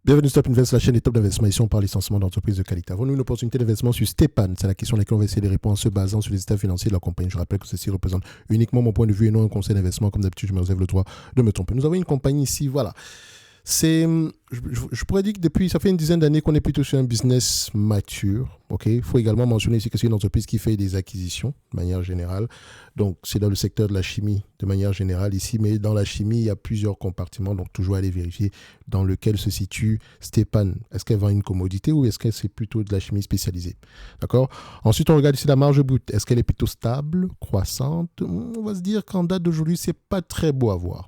Bienvenue sur Top Invest, la chaîne des top d'investissement. Ici, on parle essentiellement d'entreprises de qualité. Avons-nous une opportunité d'investissement sur Stepan? C'est la question à laquelle on va essayer de répondre en se basant sur les états financiers de la compagnie. Je rappelle que ceci représente uniquement mon point de vue et non un conseil d'investissement. Comme d'habitude, je me réserve le droit de me tromper. Nous avons une compagnie ici, voilà. Je pourrais dire que depuis, ça fait une dizaine d'années qu'on est plutôt sur un business mature. Il faut également mentionner ici que c'est une entreprise qui fait des acquisitions de manière générale. Donc, c'est dans le secteur de la chimie de manière générale ici, mais dans la chimie, il y a plusieurs compartiments. Donc, toujours aller vérifier dans lequel se situe Stepan. Est-ce qu'elle vend une commodité ou est-ce que c'est plutôt de la chimie spécialisée? D'accord. Ensuite, on regarde ici la marge brute. Est-ce qu'elle est plutôt stable, croissante? On va se dire qu'en date d'aujourd'hui, c'est pas très beau à voir.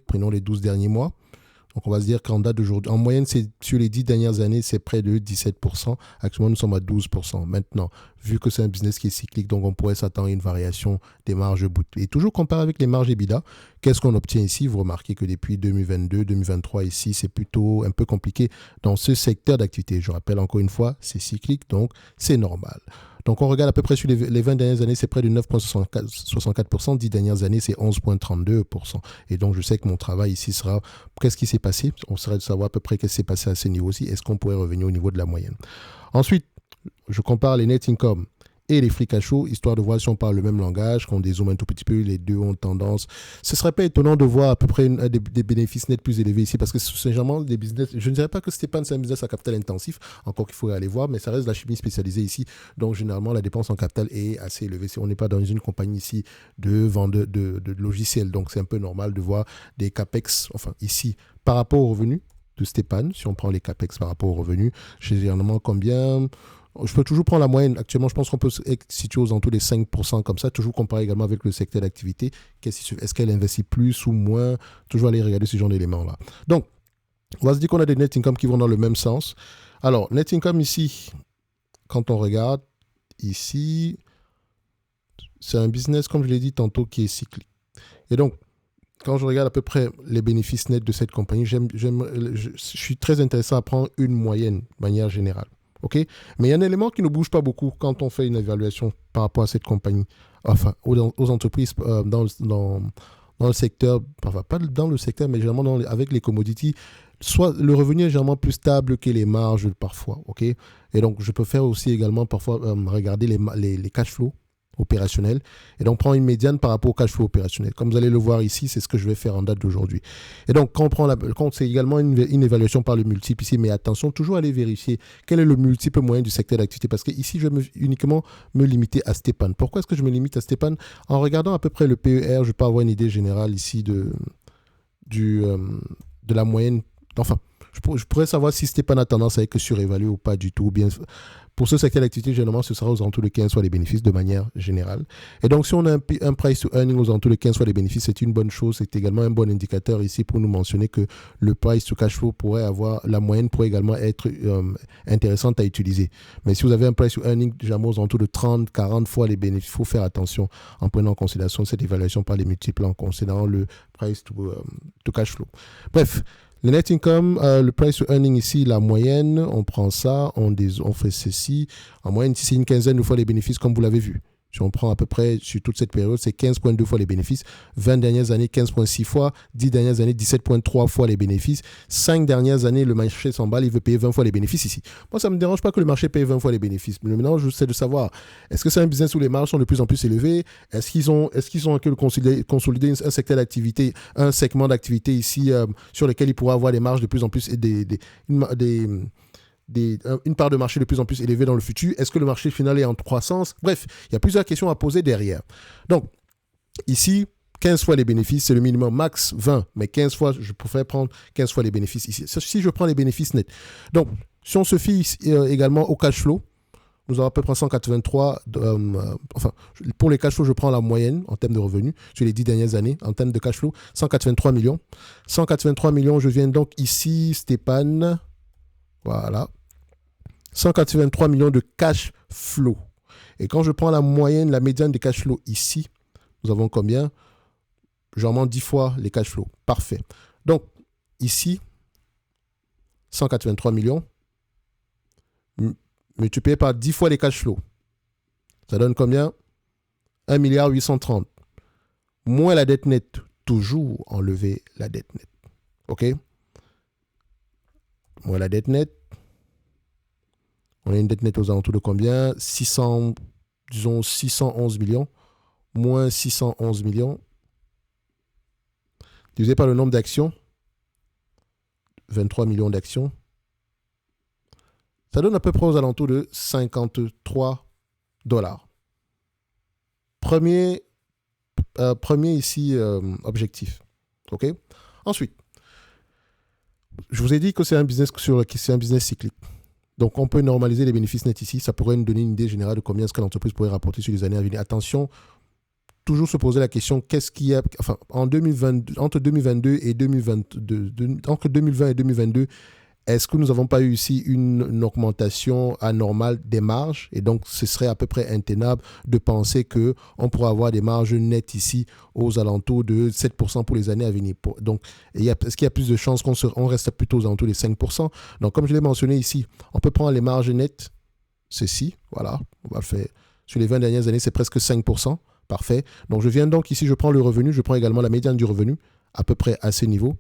Prenons les 12 derniers mois. Donc, on va se dire qu'en date d'aujourd'hui, en moyenne, sur les 10 dernières années, c'est près de 17%. Actuellement, nous sommes à 12%. Maintenant, vu que c'est un business qui est cyclique, donc on pourrait s'attendre à une variation des marges brutes. Et toujours comparé avec les marges EBITDA, qu'est-ce qu'on obtient ici? Vous remarquez que depuis 2022, 2023, ici, c'est plutôt un peu compliqué dans ce secteur d'activité. Je rappelle encore une fois, c'est cyclique, donc c'est normal. Donc, on regarde à peu près sur les 20 dernières années, c'est près de 9,64%. 10 dernières années, c'est 11,32%. Et donc, je sais que mon travail ici sera qu'est-ce qui s'est passé. On serait de savoir à peu près qu'est-ce qui s'est passé à ce niveau-ci. Est-ce qu'on pourrait revenir au niveau de la moyenne? Ensuite, je compare les net income et les free cash flow, histoire de voir si on parle le même langage, qu'on dézoome un tout petit peu, les deux ont tendance. Ce serait pas étonnant de voir à peu près des bénéfices nets plus élevés ici, parce que c'est généralement des business, je ne dirais pas que Stepan c'est un business à capital intensif, encore qu'il faudrait aller voir, mais ça reste de la chimie spécialisée ici, donc généralement la dépense en capital est assez élevée. On n'est pas dans une compagnie ici de vente de logiciels, donc c'est un peu normal de voir des capex, enfin ici, par rapport aux revenus de Stepan, si on prend les capex par rapport aux revenus, généralement combien? Je peux toujours prendre la moyenne. Actuellement, je pense qu'on peut se situer aux alentours des 5% comme ça, toujours comparer également avec le secteur d'activité. Est-ce qu'elle investit plus ou moins? Toujours aller regarder ce genre d'éléments-là. Donc, on va se dire qu'on a des net income qui vont dans le même sens. Alors, net income ici, quand on regarde ici, c'est un business, comme je l'ai dit tantôt, qui est cyclique. Et donc, quand je regarde à peu près les bénéfices nets de cette compagnie, je suis très intéressé à prendre une moyenne de manière générale. Mais il y a un élément qui ne bouge pas beaucoup quand on fait une évaluation par rapport à cette compagnie, enfin, aux entreprises dans le secteur, enfin, pas dans le secteur, mais généralement avec les commodities. Soit le revenu est généralement plus stable que les marges parfois. Et donc, je peux faire aussi également parfois regarder les cash flows opérationnels et donc prendre une médiane par rapport au cash flow opérationnel. Comme vous allez le voir ici, c'est ce que je vais faire en date d'aujourd'hui. Et donc, quand c'est également une évaluation par le multiple ici, mais attention, toujours aller vérifier quel est le multiple moyen du secteur d'activité, parce que ici, je vais uniquement me limiter à Stepan. Pourquoi est-ce que je me limite à Stepan? En regardant à peu près le PER, je peux avoir une idée générale ici de la moyenne. Enfin, je pourrais savoir si Stepan a tendance à être surévalué ou pas du tout, ou bien pour ce secteur d'activité, généralement, ce sera aux alentours de 15 fois les bénéfices de manière générale. Et donc, si on a un price to earning aux alentours de 15 fois les bénéfices, c'est une bonne chose. C'est également un bon indicateur ici pour nous mentionner que le price to cash flow pourrait avoir, la moyenne pourrait également être intéressante à utiliser. Mais si vous avez un price to earning, généralement, aux alentours de 30, 40 fois les bénéfices, il faut faire attention en prenant en considération cette évaluation par les multiples, en considérant le price to cash flow. Bref. Le net income, le price to earning ici, la moyenne, on prend ça, on fait ceci. En moyenne, c'est une quinzaine de fois les bénéfices, comme vous l'avez vu. Si on prend à peu près sur toute cette période, c'est 15,2 fois les bénéfices. 20 dernières années, 15,6 fois. 10 dernières années, 17,3 fois les bénéfices. 5 dernières années, le marché s'emballe, il veut payer 20 fois les bénéfices ici. Moi, ça ne me dérange pas que le marché paye 20 fois les bénéfices. Mais maintenant, je sais de savoir, est-ce que c'est un business où les marges sont de plus en plus élevées? Est-ce qu'ils ont consolidé un secteur d'activité, un segment d'activité ici sur lequel ils pourraient avoir des marges de plus en plus une part de marché de plus en plus élevée dans le futur? Est-ce que le marché final est en croissance? Bref, il y a plusieurs questions à poser derrière. Donc, ici, 15 fois les bénéfices, c'est le minimum, max 20, mais 15 fois, je préfère prendre 15 fois les bénéfices ici. Si je prends les bénéfices nets. Donc, si on se fie également au cash flow, nous avons à peu près 183, pour les cash flows, je prends la moyenne en termes de revenus sur les 10 dernières années, en termes de cash flow, 183 millions. 183 millions, je viens donc ici, Stepan. Voilà. 183 millions de cash flow. Et quand je prends la moyenne, la médiane des cash flow ici, nous avons combien? Généralement 10 fois les cash flows. Parfait. Donc, ici, 183 millions multiplié par 10 fois les cash flows. Ça donne combien? 1 milliard 830. Moins la dette nette. Toujours enlever la dette nette. OK? moins la dette nette. On a une dette nette aux alentours de combien? 611 millions, moins 611 millions, divisé par le nombre d'actions, 23 millions d'actions. Ça donne à peu près aux alentours de 53 dollars. Premier ici objectif. OK? Ensuite, je vous ai dit que c'est un business cyclique. Donc, on peut normaliser les bénéfices nets ici. Ça pourrait nous donner une idée générale de combien est-ce que l'entreprise pourrait rapporter sur les années à venir. Attention, toujours se poser la question, qu'est-ce qu'il y a, enfin, entre 2022 et 2022, entre 2020 et 2022, est-ce que nous n'avons pas eu ici une augmentation anormale des marges? Et donc, ce serait à peu près intenable de penser qu'on pourra avoir des marges nettes ici aux alentours de 7% pour les années à venir. Donc, est-ce qu'il y a plus de chances qu'on reste plutôt aux alentours des 5%? Donc, comme je l'ai mentionné ici, on peut prendre les marges nettes, ceci, voilà, on va le faire. Sur les 20 dernières années, c'est presque 5%. Parfait. Donc, je viens donc ici, je prends le revenu, je prends également la médiane du revenu, à peu près à ce niveau.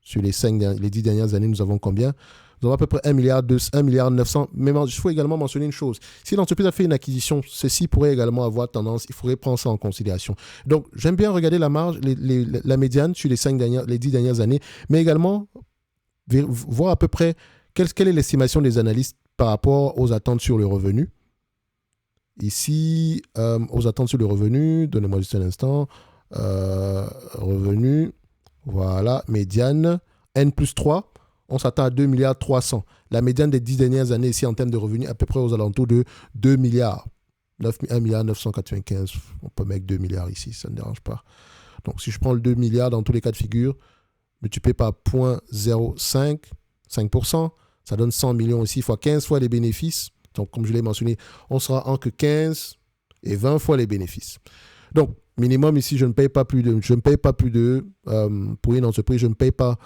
Sur les 10 dernières années, nous avons combien? Nous avons à peu près 1 milliard 900. Mais il faut également mentionner une chose. Si l'entreprise a fait une acquisition, ceci pourrait également avoir tendance, il faudrait prendre ça en considération. Donc, j'aime bien regarder la marge, la médiane sur les 10 dernières années, mais également voir à peu près quelle est l'estimation des analystes par rapport aux attentes sur le revenu. Ici, aux attentes sur le revenu, donnez-moi juste un instant, revenu. Voilà, médiane, N plus 3, on s'attend à 2 milliards 300. La médiane des 10 dernières années ici en termes de revenus, à peu près aux alentours de 2 milliards. 1 milliard 995, on peut mettre 2 milliards ici, ça ne dérange pas. Donc si je prends le 2 milliards dans tous les cas de figure, multiplié par 0,05, 5%, ça donne 100 millions ici, fois 15 fois les bénéfices. Donc comme je l'ai mentionné, on sera entre 15 et 20 fois les bénéfices. Donc, minimum ici, je ne paye pas plus de pour une entreprise, je ne paye pas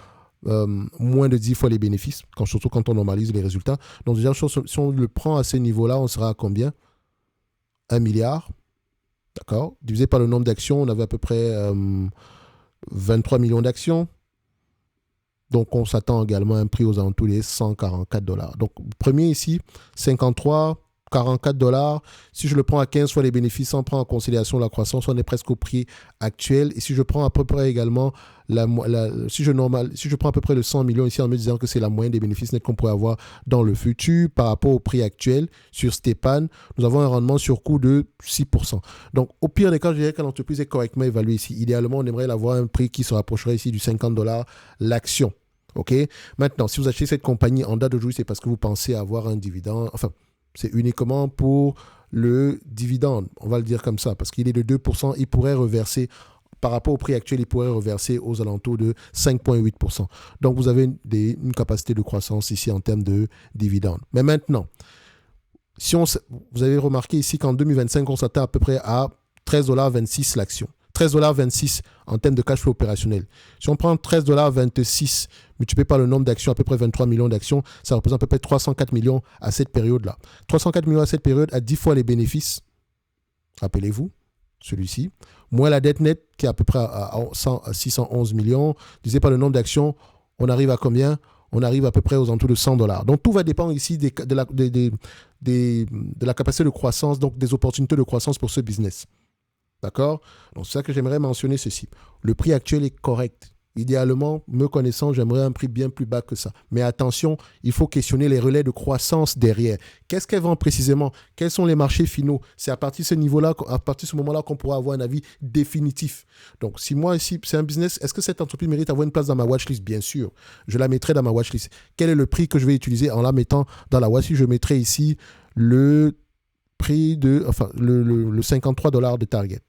moins de 10 fois les bénéfices, surtout quand on normalise les résultats. Donc, déjà, si on le prend à ce niveau-là, on sera à combien? 1 milliard, d'accord? Divisé par le nombre d'actions, on avait à peu près 23 millions d'actions. Donc, on s'attend également à un prix aux alentours des 144 dollars. Donc, premier ici, 53 44 dollars. Si je le prends à 15 fois les bénéfices, on prend en considération la croissance, on est presque au prix actuel. Et si je prends à peu près également, si je prends à peu près le 100 millions ici en me disant que c'est la moyenne des bénéfices nets qu'on pourrait avoir dans le futur par rapport au prix actuel sur Stepan, nous avons un rendement sur coût de 6%. Donc, au pire des cas, je dirais que l'entreprise est correctement évaluée ici. Idéalement, on aimerait avoir un prix qui se rapprocherait ici du 50 dollars l'action. OK? Maintenant, si vous achetez cette compagnie en date d'aujourd'hui, c'est parce que vous pensez avoir un dividende, enfin, c'est uniquement pour le dividende, on va le dire comme ça, parce qu'il est de 2%, il pourrait reverser, par rapport au prix actuel, il pourrait reverser aux alentours de 5,8%. Donc, vous avez une capacité de croissance ici en termes de dividende. Mais maintenant, vous avez remarqué ici qu'en 2025, on s'attend à peu près à 13,26$ l'action. 13,26$ en termes de cash flow opérationnel. Si on prend 13,26$ multiplié par le nombre d'actions, à peu près 23 millions d'actions, ça représente à peu près 304 millions à cette période-là. 304 millions à cette période à 10 fois les bénéfices. Rappelez-vous, celui-ci. Moins la dette nette qui est à peu près à 611 millions. Divisé par le nombre d'actions, on arrive à combien? On arrive à peu près aux alentours de 100 dollars. Donc tout va dépendre ici de la capacité de croissance, donc des opportunités de croissance pour ce business. D'accord? Donc, c'est ça que j'aimerais mentionner ceci. Le prix actuel est correct. Idéalement, me connaissant, j'aimerais un prix bien plus bas que ça. Mais attention, il faut questionner les relais de croissance derrière. Qu'est-ce qu'elle vend précisément? Quels sont les marchés finaux? C'est à partir de ce niveau-là, à partir de ce moment-là qu'on pourra avoir un avis définitif. Donc, si moi, ici, c'est un business, est-ce que cette entreprise mérite d'avoir une place dans ma watchlist? Bien sûr, je la mettrai dans ma watchlist. Quel est le prix que je vais utiliser en la mettant dans la watchlist? Je mettrai ici le prix de, enfin, le 53 dollars de target.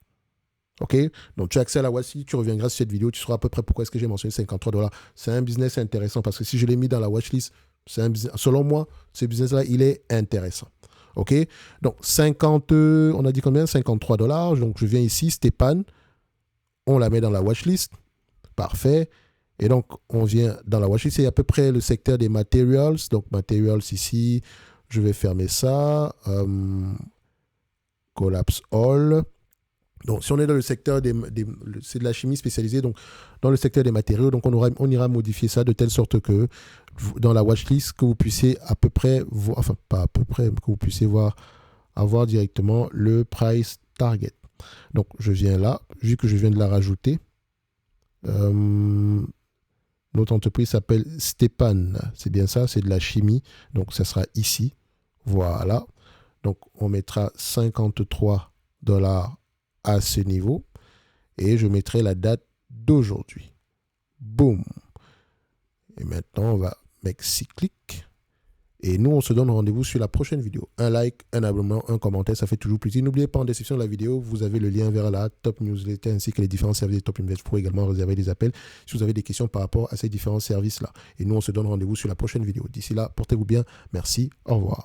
OK? Donc, tu as accès à la watchlist, tu reviendras sur cette vidéo, tu sauras à peu près pourquoi est-ce que j'ai mentionné 53 dollars. C'est un business intéressant parce que si je l'ai mis dans la watchlist, selon moi, ce business-là, il est intéressant. OK? Donc, on a dit combien? 53 dollars. Donc, je viens ici, Stepan, on la met dans la watchlist. Parfait. Et donc, on vient dans la watchlist, c'est à peu près le secteur des materials. Donc, materials ici, je vais fermer ça. Collapse all. Donc, si on est dans le secteur c'est de la chimie spécialisée, donc dans le secteur des matériaux, donc on ira modifier ça de telle sorte que dans la watchlist, que vous puissiez à peu près voir, enfin pas à peu près, que vous puissiez avoir directement le price target. Donc je viens là, vu que je viens de la rajouter, notre entreprise s'appelle Stépan, c'est bien ça, c'est de la chimie, donc ça sera ici, voilà. Donc on mettra 53 $ à ce niveau et je mettrai la date d'aujourd'hui. Boum. Et maintenant on va mettre 6 clics. Et nous, on se donne rendez-vous sur la prochaine vidéo. Un like, un abonnement, un commentaire, ça fait toujours plaisir. N'oubliez pas, en description de la vidéo, vous avez le lien vers la Top Newsletter ainsi que les différents services de Top Invest. Vous pouvez également réserver des appels si vous avez des questions par rapport à ces différents services-là. Et nous, on se donne rendez-vous sur la prochaine vidéo. D'ici là, portez-vous bien. Merci. Au revoir.